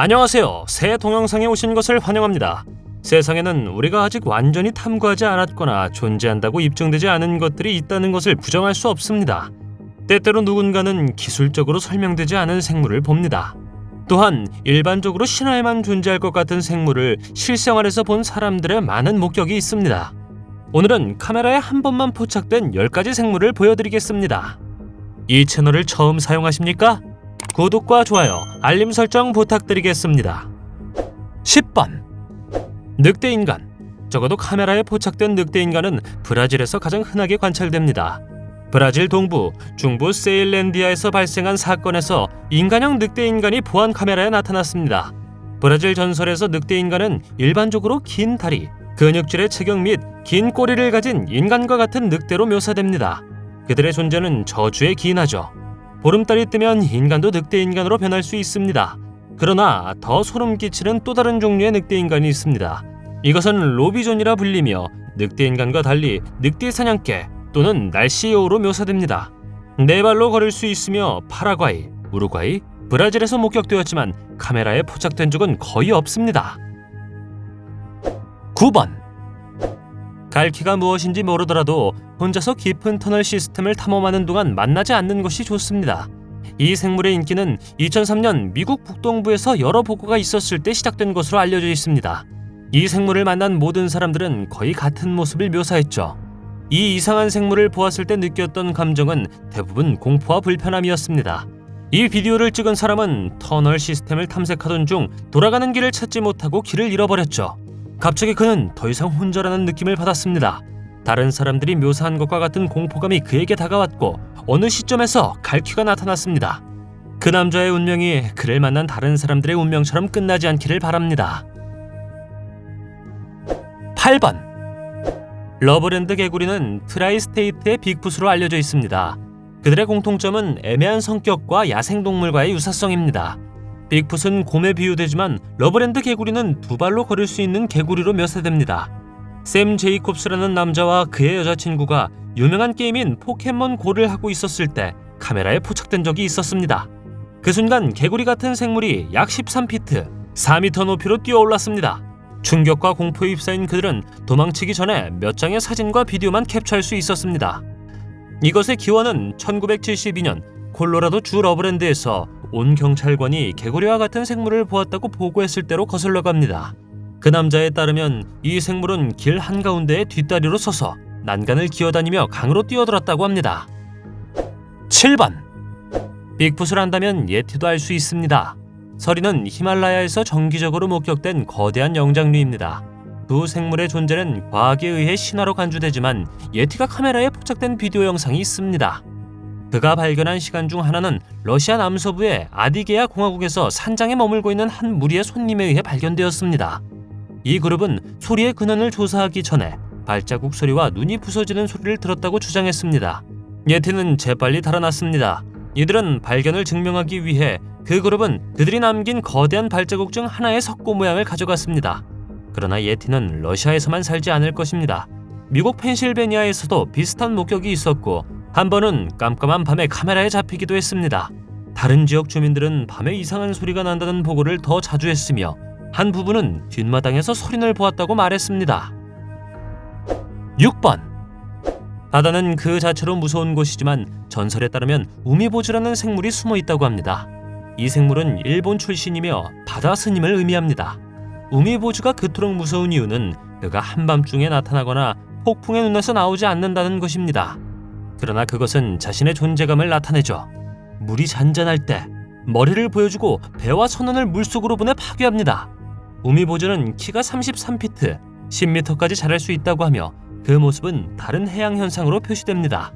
안녕하세요. 새 동영상에 오신 것을 환영합니다. 세상에는 우리가 아직 완전히 탐구하지 않았거나 존재한다고 입증되지 않은 것들이 있다는 것을 부정할 수 없습니다. 때때로 누군가는 기술적으로 설명되지 않은 생물을 봅니다. 또한 일반적으로 신화에만 존재할 것 같은 생물을 실생활에서 본 사람들의 많은 목격이 있습니다. 오늘은 카메라에 한 번만 포착된 10가지 생물을 보여드리겠습니다. 이 채널을 처음 사용하십니까? 구독과 좋아요, 알림 설정 부탁드리겠습니다. 10번 늑대인간. 적어도 카메라에 포착된 늑대인간은 브라질에서 가장 흔하게 관찰됩니다. 브라질 동부, 중부 세일랜디아에서 발생한 사건에서 인간형 늑대인간이 보안 카메라에 나타났습니다. 브라질 전설에서 늑대인간은 일반적으로 긴 다리, 근육질의 체격 및 긴 꼬리를 가진 인간과 같은 늑대로 묘사됩니다. 그들의 존재는 저주에 기인하죠. 보름달이 뜨면 인간도 늑대인간으로 변할 수 있습니다. 그러나 더 소름 끼치는 또 다른 종류의 늑대인간이 있습니다. 이것은 로비존이라 불리며 늑대인간과 달리 늑대 사냥개 또는 날씨여우로 묘사됩니다. 네 발로 걸을 수 있으며 파라과이, 우루과이, 브라질에서 목격되었지만 카메라에 포착된 적은 거의 없습니다. 9번 갈퀴가 무엇인지 모르더라도 혼자서 깊은 터널 시스템을 탐험하는 동안 만나지 않는 것이 좋습니다. 이 생물의 인기는 2003년 미국 북동부에서 여러 보고가 있었을 때 시작된 것으로 알려져 있습니다. 이 생물을 만난 모든 사람들은 거의 같은 모습을 묘사했죠. 이 이상한 생물을 보았을 때 느꼈던 감정은 대부분 공포와 불편함이었습니다. 이 비디오를 찍은 사람은 터널 시스템을 탐색하던 중 돌아가는 길을 찾지 못하고 길을 잃어버렸죠. 갑자기 그는 더 이상 혼자라는 느낌을 받았습니다. 다른 사람들이 묘사한 것과 같은 공포감이 그에게 다가왔고 어느 시점에서 갈퀴가 나타났습니다. 그 남자의 운명이 그를 만난 다른 사람들의 운명처럼 끝나지 않기를 바랍니다. 8번 러브랜드 개구리는 트라이스테이트의 빅풋으로 알려져 있습니다. 그들의 공통점은 애매한 성격과 야생동물과의 유사성입니다. 빅풋은 곰에 비유되지만 러브랜드 개구리는 두 발로 걸을 수 있는 개구리로 묘사됩니다. 샘 제이콥스라는 남자와 그의 여자친구가 유명한 게임인 포켓몬 고를 하고 있었을 때 카메라에 포착된 적이 있었습니다. 그 순간 개구리 같은 생물이 약 13피트, 4m 높이로 뛰어올랐습니다. 충격과 공포에 휩싸인 그들은 도망치기 전에 몇 장의 사진과 비디오만 캡처할 수 있었습니다. 이것의 기원은 1972년 콜로라도 주 러브랜드에서 온 경찰관이 개구리와 같은 생물을 보았다고 보고했을 때로 거슬러 갑니다. 그 남자에 따르면 이 생물은 길 한가운데에 뒷다리로 서서 난간을 기어다니며 강으로 뛰어들었다고 합니다. 7번 빅풋을 안다면 예티도 알 수 있습니다. 서리는 히말라야에서 정기적으로 목격된 거대한 영장류입니다. 두 생물의 존재는 과학에 의해 신화로 간주되지만 예티가 카메라에 포착된 비디오 영상이 있습니다. 그가 발견한 시간 중 하나는 러시아 남서부의 아디게아 공화국에서 산장에 머물고 있는 한 무리의 손님에 의해 발견되었습니다. 이 그룹은 소리의 근원을 조사하기 전에 발자국 소리와 눈이 부서지는 소리를 들었다고 주장했습니다. 예티는 재빨리 달아났습니다. 이들은 발견을 증명하기 위해 그 그룹은 그들이 남긴 거대한 발자국 중 하나의 석고 모양을 가져갔습니다. 그러나 예티는 러시아에서만 살지 않을 것입니다. 미국 펜실베니아에서도 비슷한 목격이 있었고 한 번은 깜깜한 밤에 카메라에 잡히기도 했습니다. 다른 지역 주민들은 밤에 이상한 소리가 난다는 보고를 더 자주 했으며 한 부부는 뒷마당에서 소린을 보았다고 말했습니다. 6번 바다는 그 자체로 무서운 곳이지만 전설에 따르면 우미보즈라는 생물이 숨어 있다고 합니다. 이 생물은 일본 출신이며 바다 스님을 의미합니다. 우미보즈가 그토록 무서운 이유는 그가 한밤중에 나타나거나 폭풍의 눈에서 나오지 않는다는 것입니다. 그러나 그것은 자신의 존재감을 나타내죠. 물이 잔잔할 때 머리를 보여주고 배와 선원을 물속으로 보내 파괴합니다. 우미보즈는 키가 33피트, 10m까지 자랄 수 있다고 하며 그 모습은 다른 해양 현상으로 표시됩니다.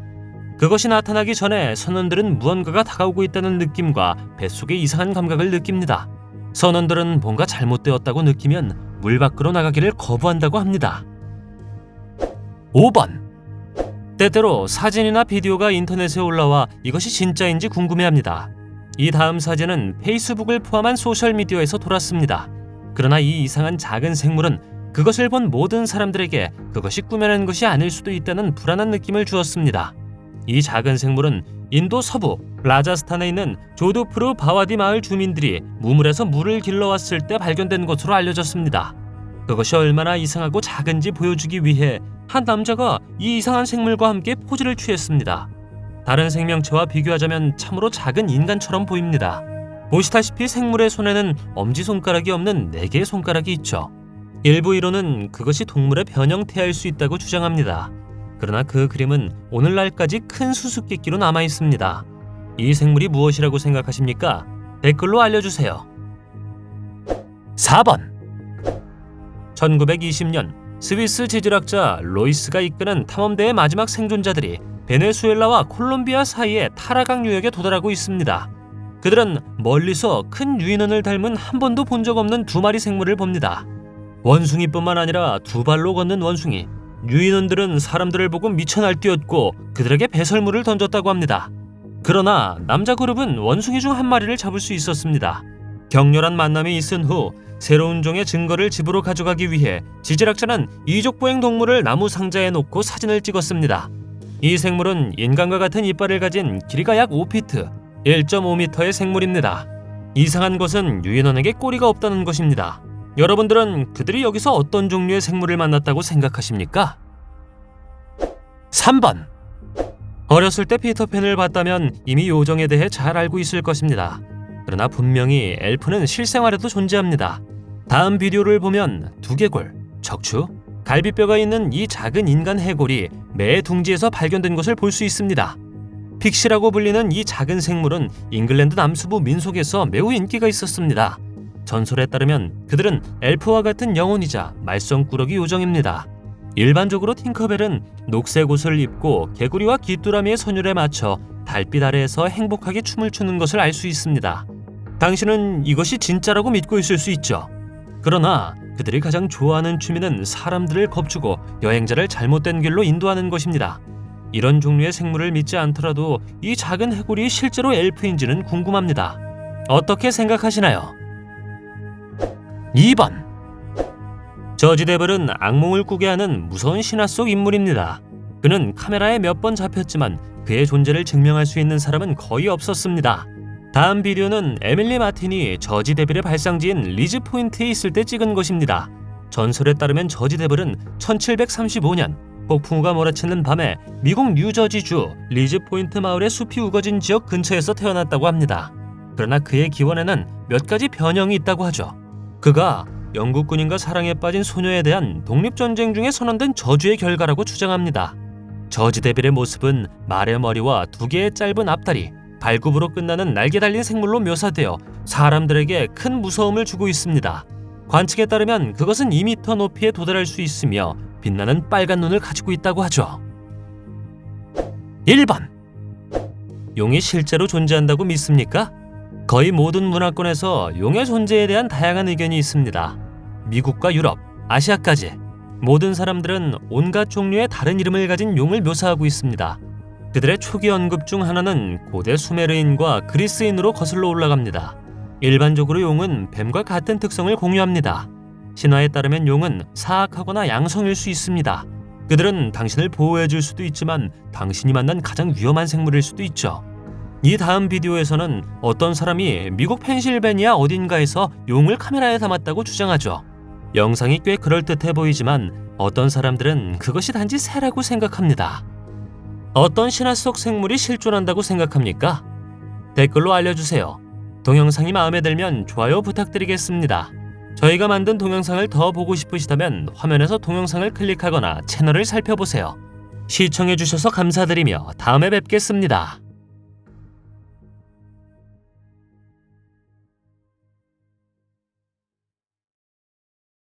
그것이 나타나기 전에 선원들은 무언가가 다가오고 있다는 느낌과 뱃속의 이상한 감각을 느낍니다. 선원들은 뭔가 잘못되었다고 느끼면 물 밖으로 나가기를 거부한다고 합니다. 5번 때때로 사진이나 비디오가 인터넷에 올라와 이것이 진짜인지 궁금해합니다. 이 다음 사진은 페이스북을 포함한 소셜미디어에서 돌았습니다. 그러나 이 이상한 작은 생물은 그것을 본 모든 사람들에게 그것이 꾸며낸 것이 아닐 수도 있다는 불안한 느낌을 주었습니다. 이 작은 생물은 인도 서부 라자스탄에 있는 조도푸르 바와디 마을 주민들이 무물에서 물을 길러왔을 때 발견된 것으로 알려졌습니다. 그것이 얼마나 이상하고 작은지 보여주기 위해 한 남자가 이 이상한 생물과 함께 포즈를 취했습니다. 다른 생명체와 비교하자면 참으로 작은 인간처럼 보입니다. 보시다시피 생물의 손에는 엄지손가락이 없는 4개의 손가락이 있죠. 일부 이론은 그것이 동물의 변형태일 수 있다고 주장합니다. 그러나 그 그림은 오늘날까지 큰 수수께끼로 남아 있습니다. 이 생물이 무엇이라고 생각하십니까? 댓글로 알려주세요. 4번 1920년 스위스 지질학자 로이스가 이끄는 탐험대의 마지막 생존자들이 베네수엘라와 콜롬비아 사이의 타라강 유역에 도달하고 있습니다. 그들은 멀리서 큰 유인원을 닮은 한 번도 본 적 없는 2마리 생물을 봅니다. 원숭이뿐만 아니라 2발로 걷는 원숭이. 유인원들은 사람들을 보고 미쳐 날뛰었고 그들에게 배설물을 던졌다고 합니다. 그러나 남자 그룹은 원숭이 중 한 마리를 잡을 수 있었습니다. 격렬한 만남이 있은 후 새로운 종의 증거를 집으로 가져가기 위해 지질학자는 이족보행 동물을 나무 상자에 놓고 사진을 찍었습니다. 이 생물은 인간과 같은 이빨을 가진 길이가 약 5피트, 1.5m의 생물입니다. 이상한 것은 유인원에게 꼬리가 없다는 것입니다. 여러분들은 그들이 여기서 어떤 종류의 생물을 만났다고 생각하십니까? 3번 어렸을 때 피터팬을 봤다면 이미 요정에 대해 잘 알고 있을 것입니다. 그러나 분명히 엘프는 실생활에도 존재합니다. 다음 비디오를 보면 두개골, 척추, 갈비뼈가 있는 이 작은 인간 해골이 매 둥지에서 발견된 것을 볼 수 있습니다. 픽시라고 불리는 이 작은 생물은 잉글랜드 남서부 민속에서 매우 인기가 있었습니다. 전설에 따르면 그들은 엘프와 같은 영혼이자 말썽꾸러기 요정입니다. 일반적으로 팅커벨은 녹색 옷을 입고 개구리와 귀뚜라미의 선율에 맞춰 달빛 아래에서 행복하게 춤을 추는 것을 알 수 있습니다. 당신은 이것이 진짜라고 믿고 있을 수 있죠. 그러나 그들이 가장 좋아하는 취미는 사람들을 겁주고 여행자를 잘못된 길로 인도하는 것입니다. 이런 종류의 생물을 믿지 않더라도 이 작은 해골이 실제로 엘프인지는 궁금합니다. 어떻게 생각하시나요? 2번 저지 데블은 악몽을 꾸게 하는 무서운 신화 속 인물입니다. 그는 카메라에 몇 번 잡혔지만 그의 존재를 증명할 수 있는 사람은 거의 없었습니다. 다음 비디오는 에밀리 마틴이 저지 데블의 발상지인 리즈 포인트에 있을 때 찍은 것입니다. 전설에 따르면 저지 데블은 1735년 폭풍우가 몰아치는 밤에 미국 뉴저지주 리즈 포인트 마을의 숲이 우거진 지역 근처에서 태어났다고 합니다. 그러나 그의 기원에는 몇 가지 변형이 있다고 하죠. 그가 영국 군인과 사랑에 빠진 소녀에 대한 독립전쟁 중에 선언된 저주의 결과라고 주장합니다. 저지 데빌의 모습은 말의 머리와 2개의 짧은 앞다리, 발굽으로 끝나는 날개 달린 생물로 묘사되어 사람들에게 큰 무서움을 주고 있습니다. 관측에 따르면 그것은 2m 높이에 도달할 수 있으며 빛나는 빨간 눈을 가지고 있다고 하죠. 1번 용이 실제로 존재한다고 믿습니까? 거의 모든 문화권에서 용의 존재에 대한 다양한 의견이 있습니다. 미국과 유럽, 아시아까지 모든 사람들은 온갖 종류의 다른 이름을 가진 용을 묘사하고 있습니다. 그들의 초기 언급 중 하나는 고대 수메르인과 그리스인으로 거슬러 올라갑니다. 일반적으로 용은 뱀과 같은 특성을 공유합니다. 신화에 따르면 용은 사악하거나 양성일 수 있습니다. 그들은 당신을 보호해줄 수도 있지만 당신이 만난 가장 위험한 생물일 수도 있죠. 이 다음 비디오에서는 어떤 사람이 미국 펜실베니아 어딘가에서 용을 카메라에 담았다고 주장하죠. 영상이 꽤 그럴듯해 보이지만 어떤 사람들은 그것이 단지 새라고 생각합니다. 어떤 신화 속 생물이 실존한다고 생각합니까? 댓글로 알려주세요. 동영상이 마음에 들면 좋아요 부탁드리겠습니다. 저희가 만든 동영상을 더 보고 싶으시다면 화면에서 동영상을 클릭하거나 채널을 살펴보세요. 시청해주셔서 감사드리며 다음에 뵙겠습니다.